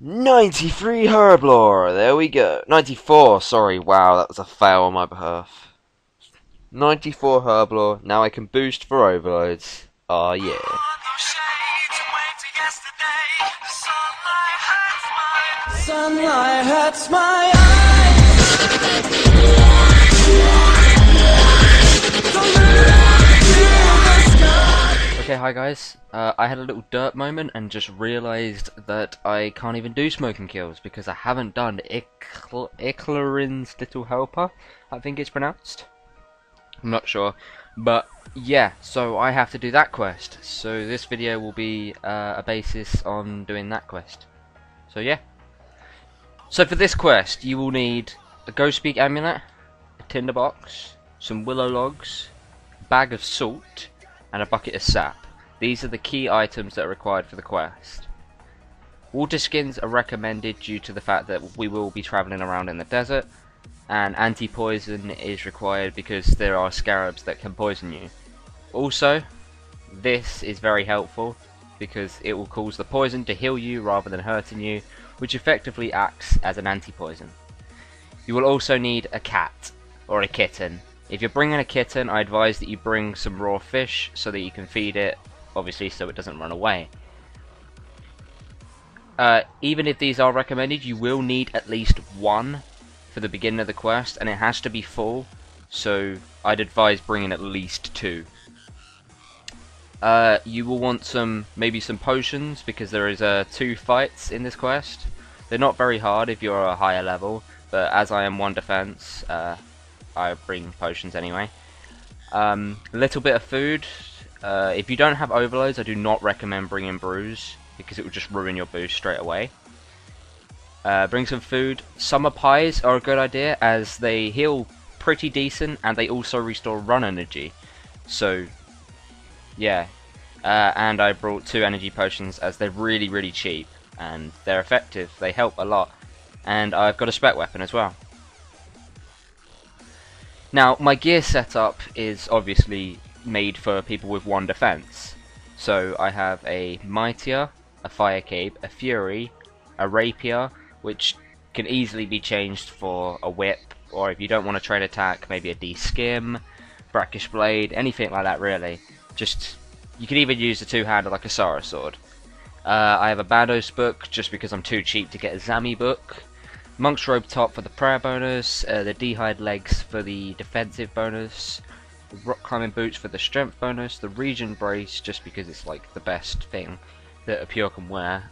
93 Herblore, there we go. 94, sorry, wow, that was a fail on my behalf. 94 Herblore, now I can boost for overloads. Aw, yeah. Sunlight hurts my eyes. Okay, hi guys. I had a little dirt moment and just realised that I can't even do smoking kills because I haven't done Icthlarin's Little Helper, I think it's pronounced. I'm not sure. But yeah, so I have to do that quest. So this video will be a basis on doing that quest. So yeah. So for this quest, you will need a Ghost Speak amulet, a tinderbox, some willow logs, a bag of salt, and a bucket of sap. These are the key items that are required for the quest. Water skins are recommended due to the fact that we will be travelling around in the desert, and anti-poison is required because there are scarabs that can poison you. Also, this is very helpful because it will cause the poison to heal you rather than hurting you, which effectively acts as an anti-poison. You will also need a cat or a kitten. If you're bringing a kitten, I advise that you bring some raw fish so that you can feed it, obviously so it doesn't run away. Even if these are recommended, you will need at least one for the beginning of the quest, and it has to be full, so I'd advise bringing at least two. You will want maybe some potions, because there is 2 fights in this quest. They're not very hard if you're a higher level, but as I am 1 defense, I bring potions anyway. A little bit of food. If you don't have overloads, I do not recommend bringing brews, because it will just ruin your boost straight away. Bring some food. Summer pies are a good idea, as they heal pretty decent, and they also restore run energy. So, yeah. And I brought 2 energy potions, as they're really cheap, and they're effective. They help a lot. And I've got a spec weapon as well. Now, my gear setup is obviously made for people with 1 defense. So I have a Mightier, a Fire Cape, a Fury, a Rapier, which can easily be changed for a Whip, or if you don't want to trade attack, maybe a D-Skim, Brackish Blade, anything like that really. You can even use the 2-hander like a Sara Sword. I have a Bandos book, just because I'm too cheap to get a Zami book. Monk's Robe top for the prayer bonus, the D'hide legs for the defensive bonus, the rock climbing boots for the strength bonus, the region brace just because it's like the best thing that a pure can wear.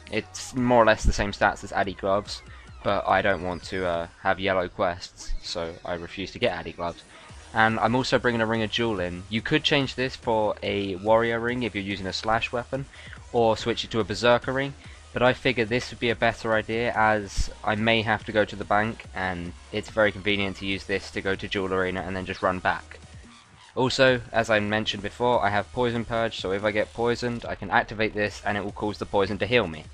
It's more or less the same stats as Addy gloves, but I don't want to have yellow quests, so I refuse to get Addy gloves. And I'm also bringing a ring of jewel in. You could change this for a warrior ring if you're using a slash weapon, or switch it to a berserker ring. But I figured this would be a better idea, as I may have to go to the bank, and it's very convenient to use this to go to Jewel Arena and then just run back. Also, as I mentioned before, I have Poison Purge, so if I get poisoned, I can activate this and it will cause the poison to heal me.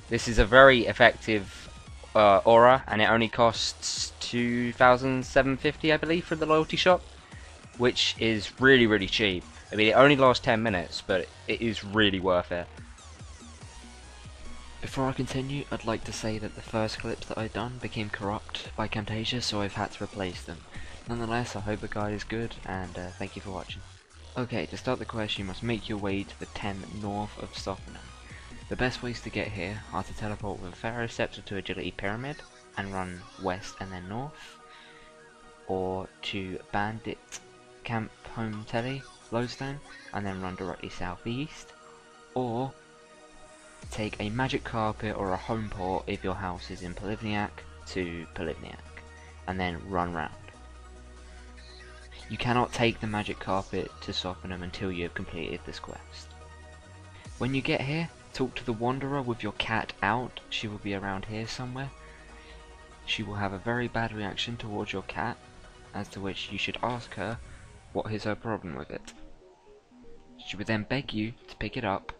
This is a very effective aura, and it only costs 2,750 I believe from the loyalty shop, which is really cheap. I mean, it only lasts 10 minutes, but it is really worth it. Before I continue, I'd like to say that the first clips that I've done became corrupt by Camtasia, so I've had to replace them. Nonetheless, I hope the guide is good, and thank you for watching. Okay, to start the quest, you must make your way to the 10 north of Sophian. The best ways to get here are to teleport with Pharaoh Scepter to Agility Pyramid, and run west and then north, or to Bandit Camp Home Telly, Lowstone, and then run directly southeast, or take a magic carpet or a home port if your house is in Polivniac to Polivniac, and then run round. You cannot take the magic carpet to Sophian until you have completed this quest. When you get here, talk to the Wanderer with your cat out. She will be around here somewhere. She will have a very bad reaction towards your cat, as to which you should ask her what is her problem with it. She will then beg you to pick it up,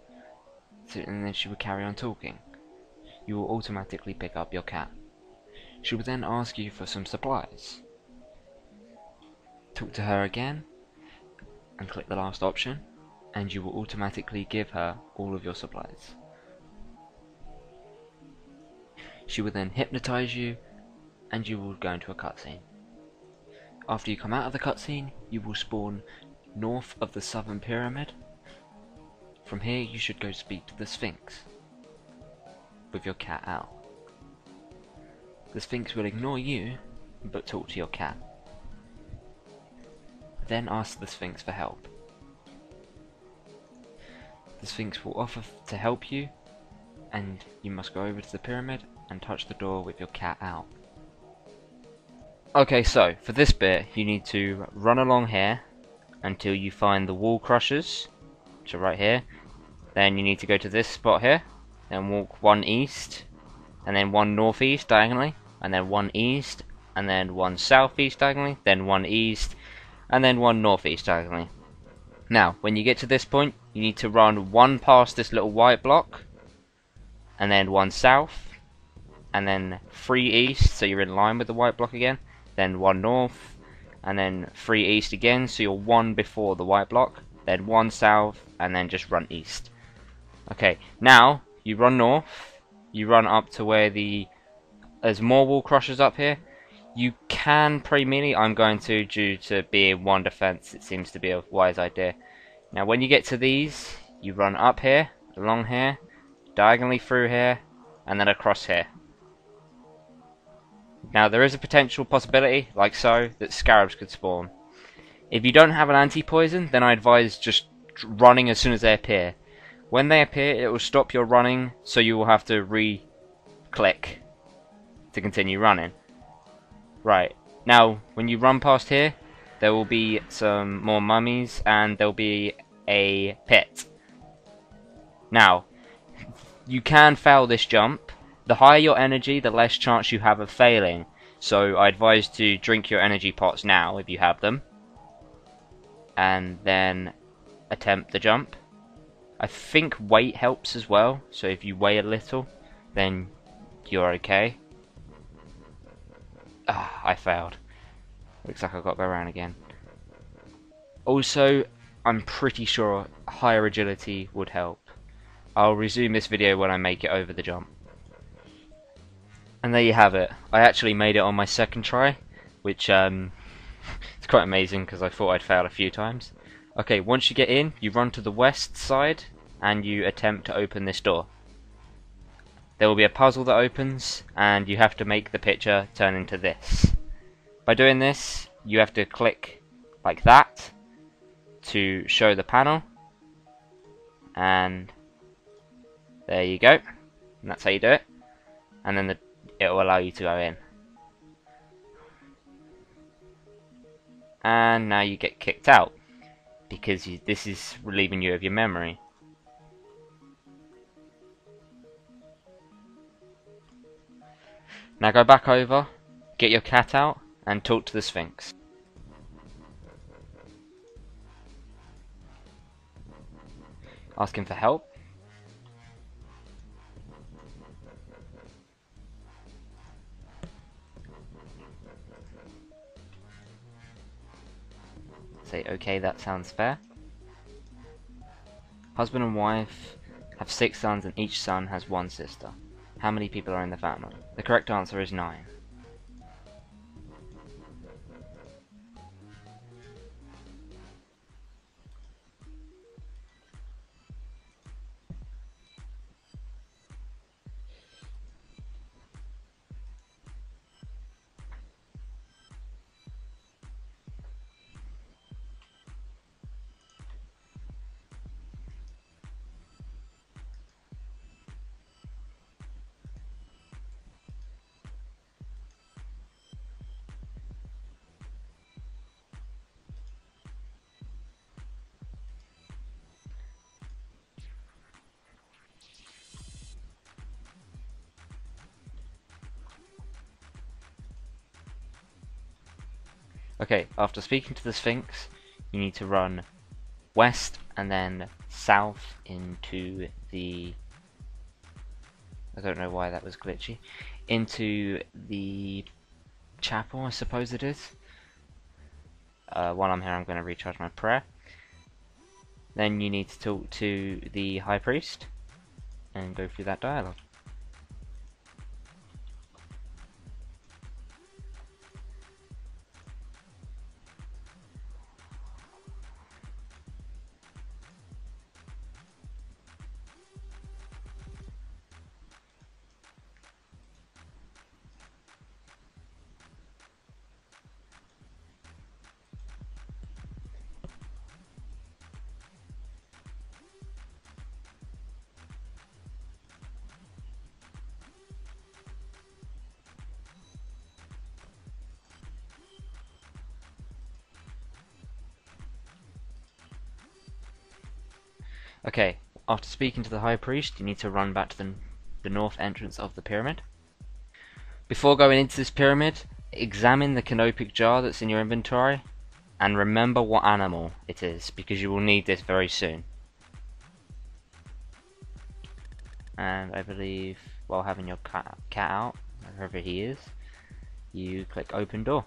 and then she will carry on talking. You will automatically pick up your cat. She will then ask you for some supplies. Talk to her again, and click the last option, and you will automatically give her all of your supplies. She will then hypnotize you, and you will go into a cutscene. After you come out of the cutscene, you will spawn north of the southern pyramid. From here, you should go speak to the Sphinx with your cat out. The Sphinx will ignore you, but talk to your cat. Then ask the Sphinx for help. The Sphinx will offer to help you, and you must go over to the pyramid and touch the door with your cat out. Okay, so for this bit you need to run along here until you find the wall crushers, which are right here. Then you need to go to this spot here, then walk one east, and then one northeast diagonally, and then one east, and then one southeast diagonally, then one east, and then one northeast diagonally. Now, when you get to this point, you need to run one past this little white block, and then one south, and then 3 east, so you're in line with the white block again, then 1 north, and then 3 east again, so you're 1 before the white block, then 1 south, and then just run east. Okay, now, you run north, you run up to where there's more wall crushers up here. You can pray melee. I'm going to, due to being 1 defense, it seems to be a wise idea. Now when you get to these, you run up here, along here, diagonally through here, and then across here. Now there is a potential possibility, like so, that scarabs could spawn. If you don't have an anti-poison, then I advise just running as soon as they appear. When they appear, it will stop your running, so you will have to re-click to continue running. Right, now when you run past here, there will be some more mummies and there will be a pit. Now, you can fail this jump. The higher your energy, the less chance you have of failing. So I advise to drink your energy pots now if you have them, and then attempt the jump. I think weight helps as well, so if you weigh a little, then you're okay. Ah, I failed. Looks like I've got to go around again. Also, I'm pretty sure higher agility would help. I'll resume this video when I make it over the jump. And there you have it. I actually made it on my second try, which it's quite amazing because I thought I'd failed a few times. Okay, once you get in, you run to the west side and you attempt to open this door. There will be a puzzle that opens, and you have to make the picture turn into this. By doing this, you have to click like that to show the panel, and there you go. And that's how you do it. And then it will allow you to go in. And now you get kicked out because this is relieving you of your memory. Now go back over, get your cat out, and talk to the Sphinx. Ask him for help. Say, okay, that sounds fair. Husband and wife have 6 sons and each son has 1 sister. How many people are in the family? The correct answer is 9. Okay, after speaking to the Sphinx, you need to run west and then south into the... I don't know why that was glitchy. Into the chapel, I suppose it is. While I'm here, I'm going to recharge my prayer. Then you need to talk to the High Priest and go through that dialogue. Okay, after speaking to the High Priest, you need to run back to the north entrance of the pyramid. Before going into this pyramid, examine the Canopic jar that's in your inventory, and remember what animal it is, because you will need this very soon. And I believe, while having your cat out, wherever he is, you click open door.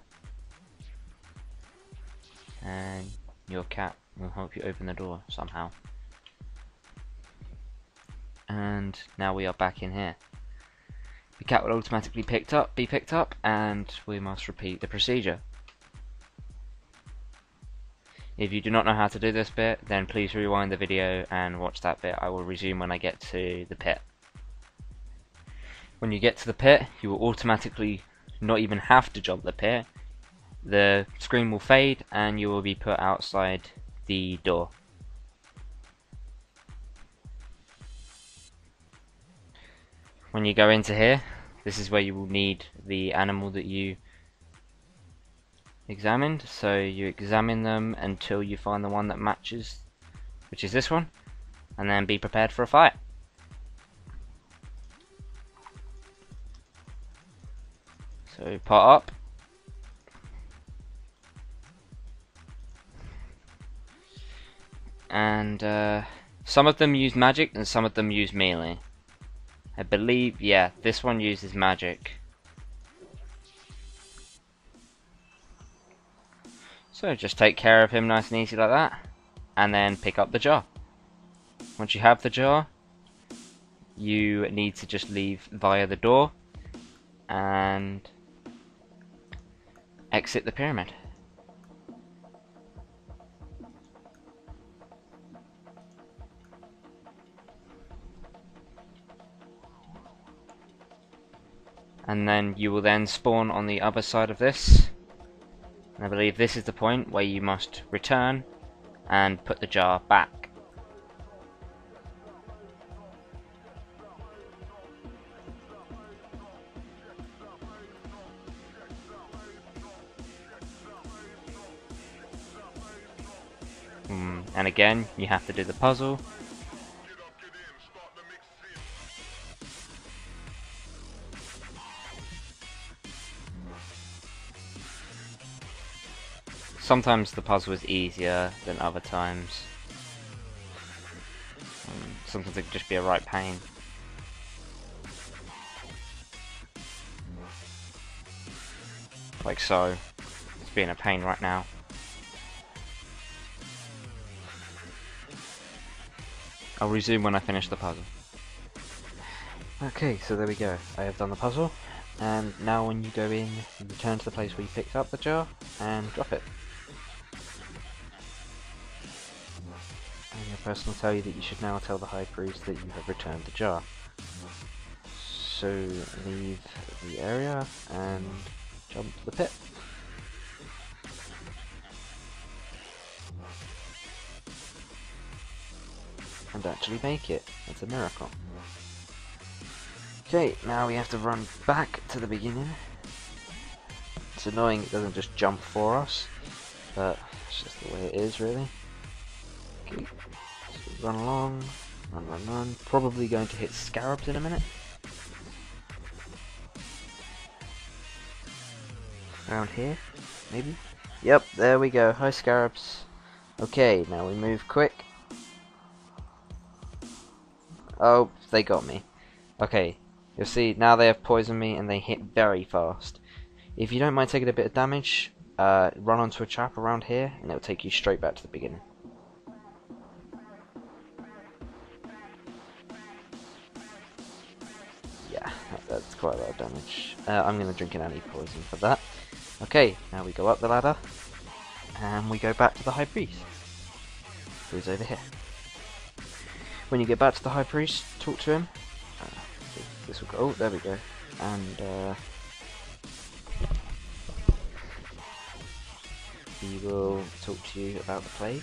And your cat will help you open the door somehow. And now we are back in here. The cat will automatically be picked up, and we must repeat the procedure. If you do not know how to do this bit, then please rewind the video and watch that bit. I will resume when I get to the pit. When you get to the pit, you will automatically not even have to jump the pit. The screen will fade and you will be put outside the door. When you go into here, this is where you will need the animal that you examined. So you examine them until you find the one that matches, which is this one, and then be prepared for a fight. So pot up. And some of them use magic and some of them use melee. I believe, yeah, this one uses magic. So just take care of him nice and easy like that, and then pick up the jar. Once you have the jar, you need to just leave via the door and exit the pyramid. And then you will then spawn on the other side of this. And I believe this is the point where you must return and put the jar back. And again, you have to do the puzzle. Sometimes the puzzle is easier than other times. Sometimes it can just be a right pain. Like so. It's being a pain right now. I'll resume when I finish the puzzle. Okay, so there we go. I have done the puzzle. And now when you go in, you return to the place where you picked up the jar and drop it. And your person will tell you that you should now tell the High Priest that you have returned the jar. So leave the area and jump to the pit. And actually make it. That's a miracle. Okay, now we have to run back to the beginning. It's annoying it doesn't just jump for us, but it's just the way it is really. Okay, so run along, run. Probably going to hit scarabs in a minute. Around here, maybe? Yep, there we go, hi scarabs. Okay, now we move quick. Oh, they got me. Okay, you'll see now they have poisoned me and they hit very fast. If you don't mind taking a bit of damage, run onto a trap around here and it'll take you straight back to the beginning. Yeah, that's quite a lot of damage. I'm going to drink an anti-poison for that. Okay, now we go up the ladder and we go back to the High Priest, who's over here. When you get back to the High Priest, talk to him. This will go. Oh, there we go. And he will talk to you about the plague.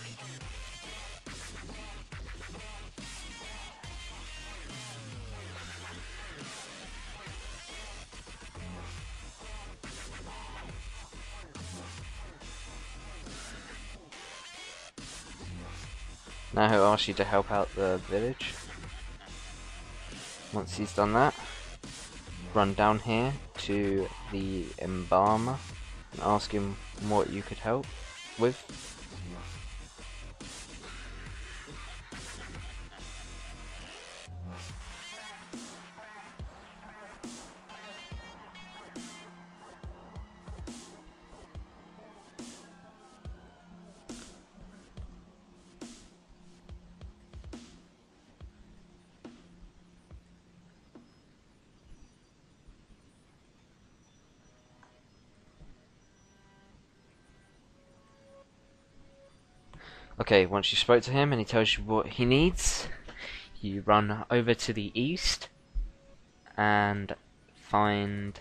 Now he'll ask you to help out the village. Once he's done that, run down here to the embalmer and ask him what you could help with. Okay, once you spoke to him and he tells you what he needs, you run over to the east and find,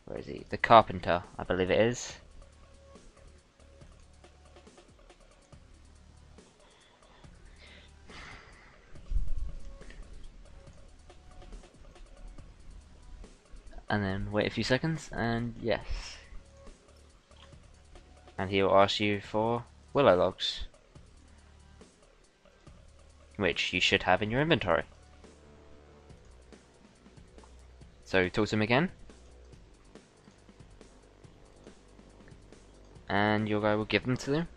where is he? The carpenter, I believe it is. And then wait a few seconds, and yes. And he will ask you for willow logs, which you should have in your inventory. So talk to him again, and your guy will give them to them.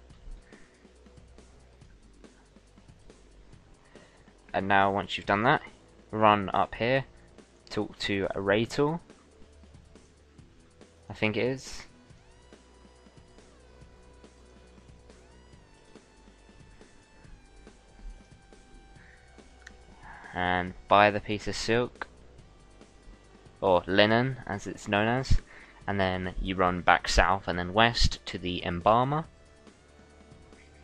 And now once you've done that, run up here, talk to a retrieval, I think it is. And buy the piece of silk, or linen as it's known as, and then you run back south and then west to the embalmer,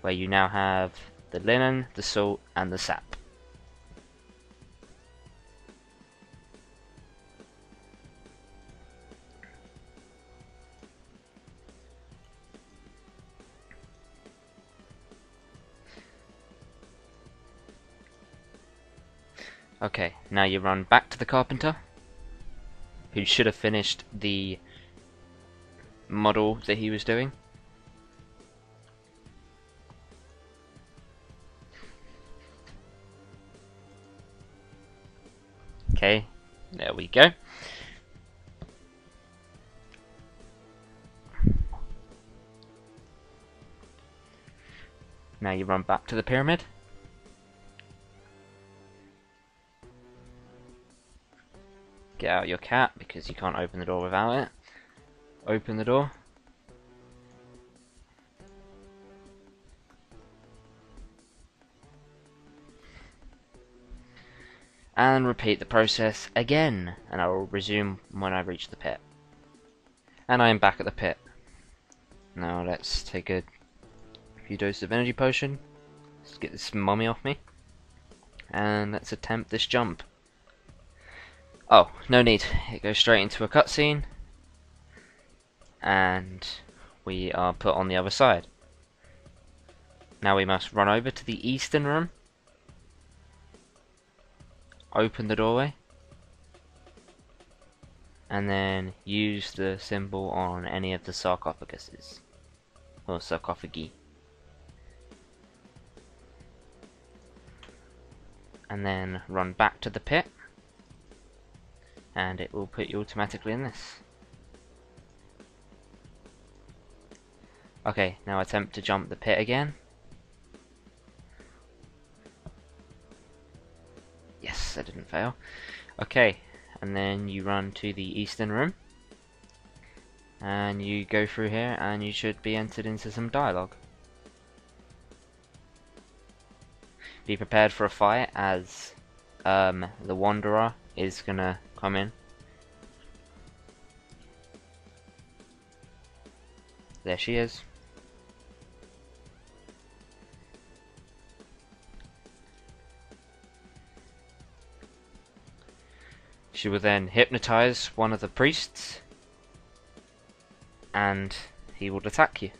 where you now have the linen, the salt, and the sap. Okay, now you run back to the carpenter, who should have finished the model that he was doing. Okay, there we go. Now you run back to the pyramid. Get out your cat, because you can't open the door without it. Open the door. And repeat the process again, and I will resume when I reach the pit. And I am back at the pit. Now let's take a few doses of energy potion. Let's get this mummy off me. And let's attempt this jump. Oh, no need. It goes straight into a cutscene. And we are put on the other side. Now we must run over to the eastern room. Open the doorway. And then use the symbol on any of the sarcophaguses. Or sarcophagi. And then run back to the pit. And it will put you automatically in this. Okay, now attempt to jump the pit again. Yes, I didn't fail. Okay, and then you run to the eastern room. And you go through here and you should be entered into some dialogue. Be prepared for a fight, as the Wanderer is gonna come in. There she is. She will then hypnotize one of the priests, and he will attack you.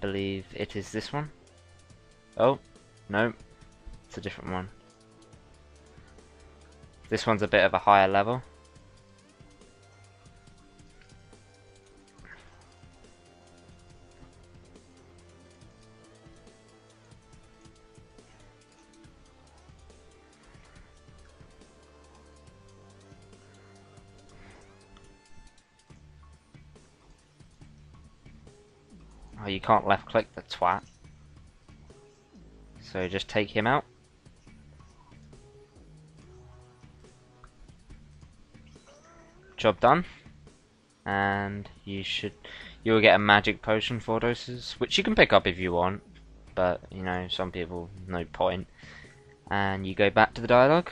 Believe it is this one. Oh, no, it's a different one. This one's a bit of a higher level. Oh, you can't left click the twat. So just take him out. Job done. And you'll get a magic potion 4 doses, which you can pick up if you want, but you know, some people, no point. And you go back to the dialogue.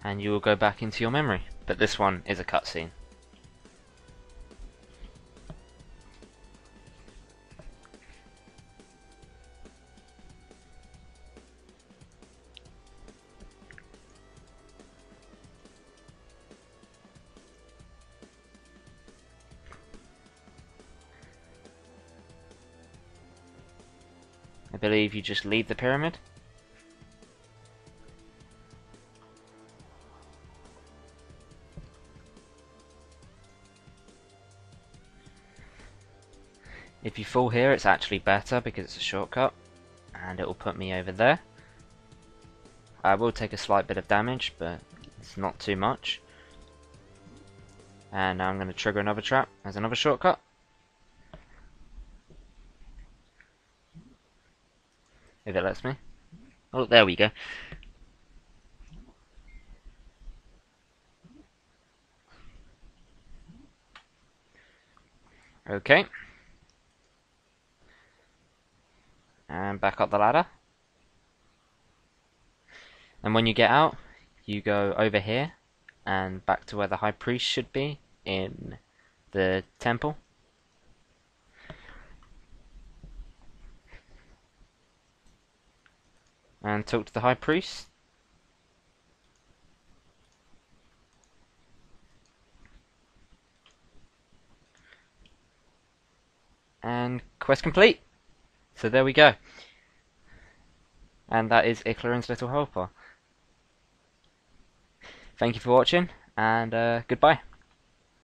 And you will go back into your memory. But this one is a cutscene. I believe you just leave the pyramid. If you fall here, it's actually better because it's a shortcut, and it will put me over there. I will take a slight bit of damage, but it's not too much. And now I'm going to trigger another trap as another shortcut. If it lets me. Oh, there we go. Okay. And back up the ladder. And when you get out, you go over here and back to where the high priest should be in the temple. And talk to the high priest. And quest complete. So there we go. And that is Icthlarin's little helper. Thank you for watching, and goodbye.